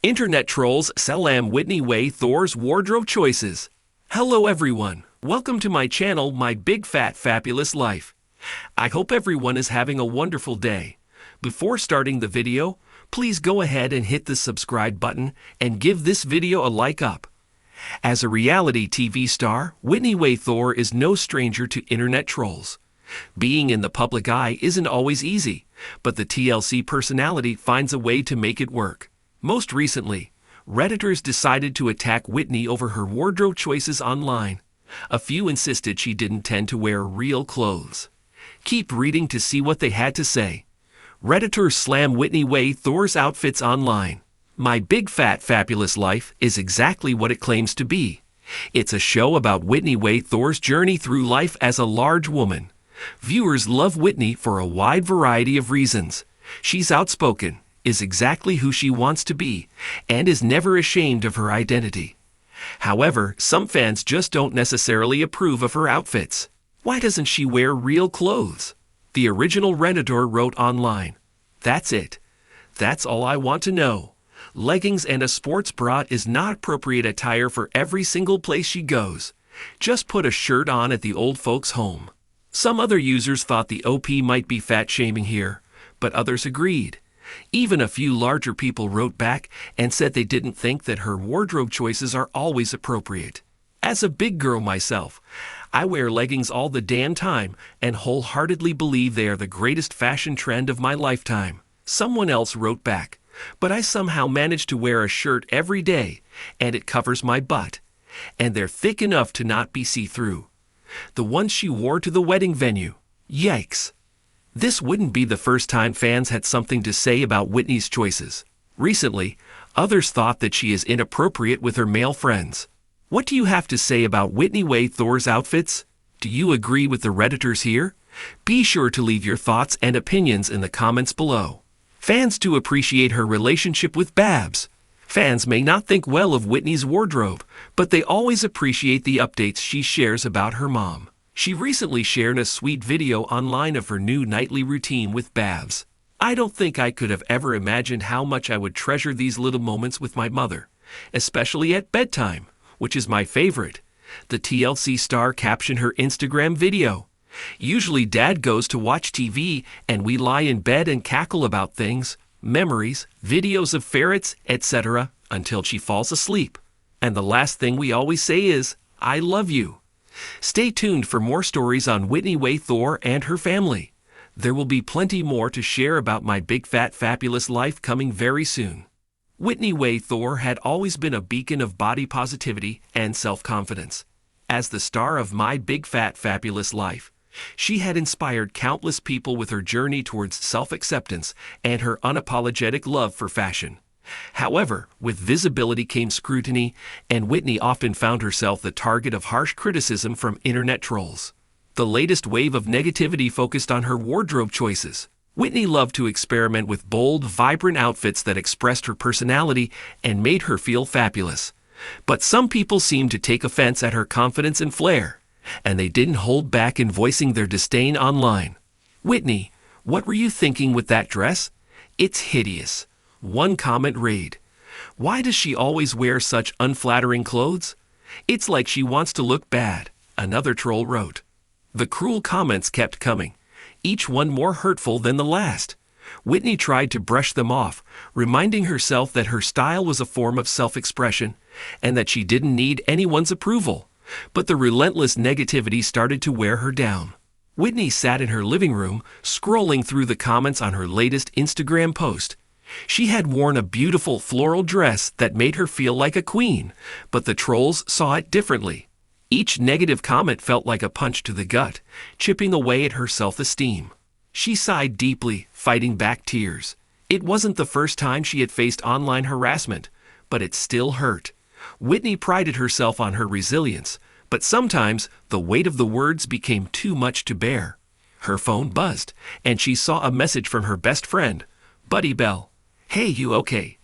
Internet trolls slam Whitney Way Thor's wardrobe choices. Hello everyone, welcome to my channel My Big Fat Fabulous Life. I hope everyone is having a wonderful day. Before starting the video, please go ahead and hit the subscribe button and give this video a like up. As a reality TV star, Whitney Way Thor is no stranger to internet trolls. Being in the public eye isn't always easy, but the TLC personality finds a way to make it work. Most recently, Redditors decided to attack Whitney over her wardrobe choices online. A few insisted she didn't tend to wear real clothes. Keep reading to see what they had to say. Redditors slam Whitney Way Thor's outfits online. My Big Fat Fabulous Life is exactly what it claims to be. It's a show about Whitney Way Thor's journey through life as a large woman. Viewers love Whitney for a wide variety of reasons. She's outspoken, is exactly who she wants to be, and is never ashamed of her identity. However, some fans just don't necessarily approve of her outfits. Why doesn't she wear real clothes? The original Redditor wrote online, "That's it. That's all I want to know. Leggings and a sports bra is not appropriate attire for every single place she goes. Just put a shirt on at the old folks' home." Some other users thought the OP might be fat-shaming here, but others agreed. Even a few larger people wrote back and said they didn't think that her wardrobe choices are always appropriate. As a big girl myself, I wear leggings all the damn time and wholeheartedly believe they are the greatest fashion trend of my lifetime. Someone else wrote back, "But I somehow manage to wear a shirt every day, and it covers my butt. And they're thick enough to not be see-through. The ones she wore to the wedding venue. Yikes." This wouldn't be the first time fans had something to say about Whitney's choices. Recently, others thought that she is inappropriate with her male friends. What do you have to say about Whitney Way Thor's outfits? Do you agree with the Redditors here? Be sure to leave your thoughts and opinions in the comments below. Fans do appreciate her relationship with Babs. Fans may not think well of Whitney's wardrobe, but they always appreciate the updates she shares about her mom. She recently shared a sweet video online of her new nightly routine with Babs. "I don't think I could have ever imagined how much I would treasure these little moments with my mother, especially at bedtime, which is my favorite." The TLC star captioned her Instagram video. "Usually Dad goes to watch TV and we lie in bed and cackle about things, memories, videos of ferrets, etc. until she falls asleep. And the last thing we always say is, 'I love you.'" Stay tuned for more stories on Whitney Way Thor and her family. There will be plenty more to share about My Big Fat Fabulous Life coming very soon. Whitney Way Thor had always been a beacon of body positivity and self-confidence. As the star of My Big Fat Fabulous Life, she had inspired countless people with her journey towards self-acceptance and her unapologetic love for fashion. However, with visibility came scrutiny, and Whitney often found herself the target of harsh criticism from internet trolls. The latest wave of negativity focused on her wardrobe choices. Whitney loved to experiment with bold, vibrant outfits that expressed her personality and made her feel fabulous. But some people seemed to take offense at her confidence and flair, and they didn't hold back in voicing their disdain online. "Whitney, what were you thinking with that dress? It's hideous." One comment read, "Why does she always wear such unflattering clothes? It's like she wants to look bad," another troll wrote. The cruel comments kept coming, each one more hurtful than the last. Whitney tried to brush them off, reminding herself that her style was a form of self-expression and that she didn't need anyone's approval. But the relentless negativity started to wear her down. Whitney sat in her living room, scrolling through the comments on her latest Instagram post. She had worn a beautiful floral dress that made her feel like a queen, but the trolls saw it differently. Each negative comment felt like a punch to the gut, chipping away at her self-esteem. She sighed deeply, fighting back tears. It wasn't the first time she had faced online harassment, but it still hurt. Whitney prided herself on her resilience, but sometimes the weight of the words became too much to bear. Her phone buzzed, and she saw a message from her best friend, Buddy Bell. "Hey, you okay?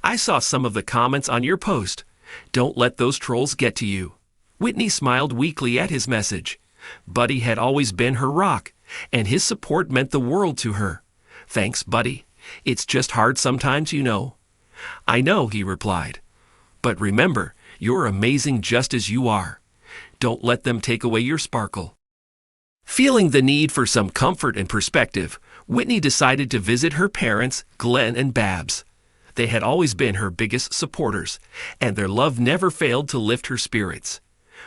I saw some of the comments on your post. Don't let those trolls get to you." Whitney smiled weakly at his message. Buddy had always been her rock, and his support meant the world to her. "Thanks, Buddy. It's just hard sometimes, you know." "I know," he replied. "But remember, you're amazing just as you are. Don't let them take away your sparkle." Feeling the need for some comfort and perspective, Whitney decided to visit her parents, Glenn and Babs. They had always been her biggest supporters, and their love never failed to lift her spirits.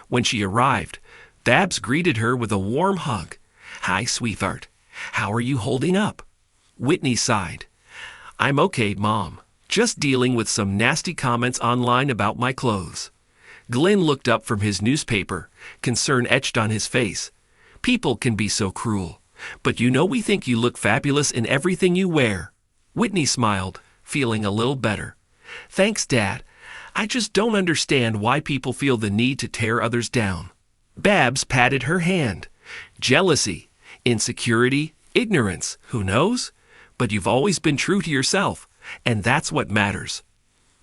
When she arrived, Babs greeted her with a warm hug. "Hi, sweetheart. How are you holding up?" Whitney sighed. "I'm okay, Mom. Just dealing with some nasty comments online about my clothes." Glenn looked up from his newspaper, concern etched on his face. "People can be so cruel. But you know we think you look fabulous in everything you wear." Whitney smiled, feeling a little better. "Thanks, Dad. I just don't understand why people feel the need to tear others down." Babs patted her hand. "Jealousy, insecurity, ignorance, who knows? But you've always been true to yourself, and that's what matters."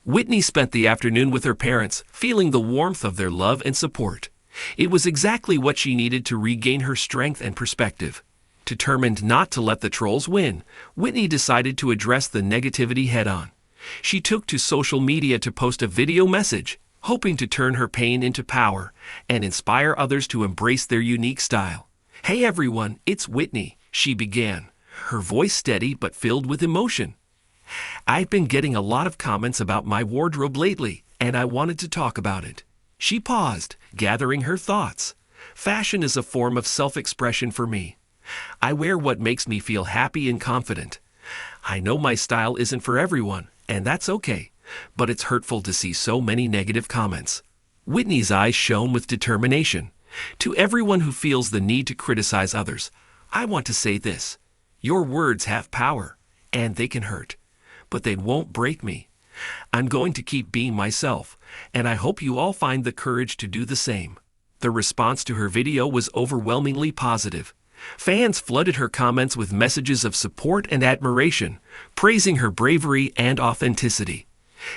Whitney spent the afternoon with her parents, feeling the warmth of their love and support. It was exactly what she needed to regain her strength and perspective. Determined not to let the trolls win, Whitney decided to address the negativity head-on. She took to social media to post a video message, hoping to turn her pain into power and inspire others to embrace their unique style. "Hey everyone, it's Whitney," she began, her voice steady but filled with emotion. "I've been getting a lot of comments about my wardrobe lately, and I wanted to talk about it." She paused, gathering her thoughts. "Fashion is a form of self-expression for me. I wear what makes me feel happy and confident. I know my style isn't for everyone, and that's okay, but it's hurtful to see so many negative comments." Whitney's eyes shone with determination. "To everyone who feels the need to criticize others, I want to say this. Your words have power, and they can hurt, but they won't break me. I'm going to keep being myself, and I hope you all find the courage to do the same." The response to her video was overwhelmingly positive. Fans flooded her comments with messages of support and admiration, praising her bravery and authenticity.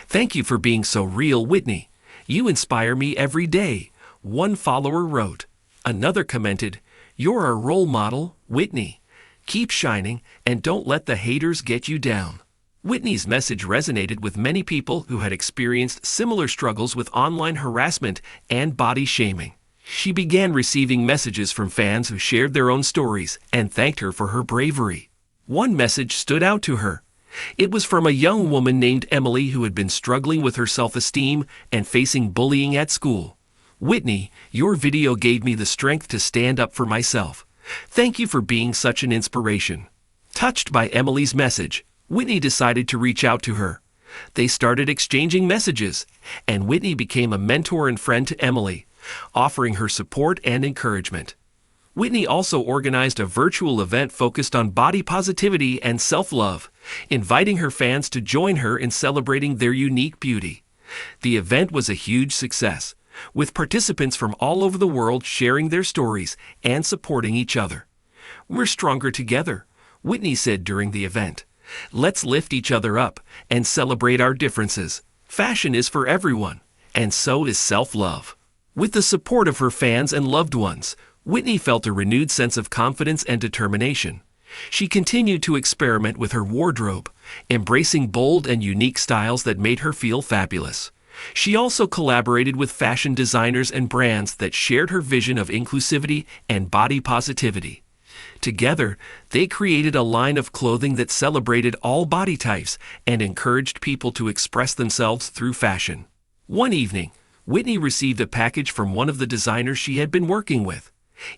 "Thank you for being so real, Whitney. You inspire me every day," one follower wrote. Another commented, "You're a role model, Whitney. Keep shining and don't let the haters get you down." Whitney's message resonated with many people who had experienced similar struggles with online harassment and body shaming. She began receiving messages from fans who shared their own stories and thanked her for her bravery. One message stood out to her. It was from a young woman named Emily who had been struggling with her self-esteem and facing bullying at school. "Whitney, your video gave me the strength to stand up for myself. Thank you for being such an inspiration." Touched by Emily's message, Whitney decided to reach out to her. They started exchanging messages, and Whitney became a mentor and friend to Emily, offering her support and encouragement. Whitney also organized a virtual event focused on body positivity and self-love, inviting her fans to join her in celebrating their unique beauty. The event was a huge success, with participants from all over the world sharing their stories and supporting each other. "We're stronger together," Whitney said during the event. "Let's lift each other up and celebrate our differences. Fashion is for everyone, and so is self-love." With the support of her fans and loved ones, Whitney felt a renewed sense of confidence and determination. She continued to experiment with her wardrobe, embracing bold and unique styles that made her feel fabulous. She also collaborated with fashion designers and brands that shared her vision of inclusivity and body positivity. Together, they created a line of clothing that celebrated all body types and encouraged people to express themselves through fashion. One evening, Whitney received a package from one of the designers she had been working with.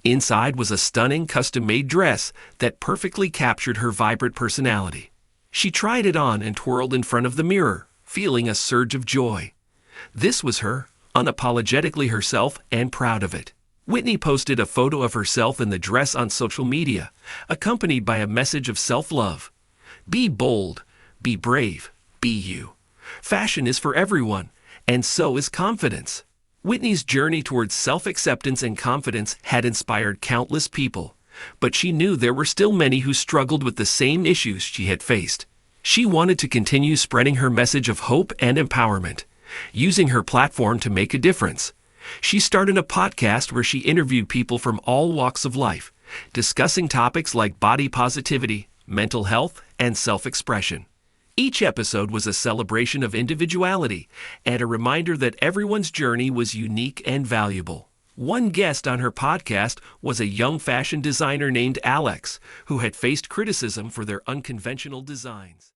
Inside was a stunning custom-made dress that perfectly captured her vibrant personality. She tried it on and twirled in front of the mirror, feeling a surge of joy. This was her, unapologetically herself and proud of it. Whitney posted a photo of herself in the dress on social media, accompanied by a message of self-love. "Be bold, be brave, be you. Fashion is for everyone, and so is confidence." Whitney's journey towards self-acceptance and confidence had inspired countless people, but she knew there were still many who struggled with the same issues she had faced. She wanted to continue spreading her message of hope and empowerment, using her platform to make a difference. She started a podcast where she interviewed people from all walks of life, discussing topics like body positivity, mental health, and self-expression. Each episode was a celebration of individuality and a reminder that everyone's journey was unique and valuable. One guest on her podcast was a young fashion designer named Alex, who had faced criticism for their unconventional designs.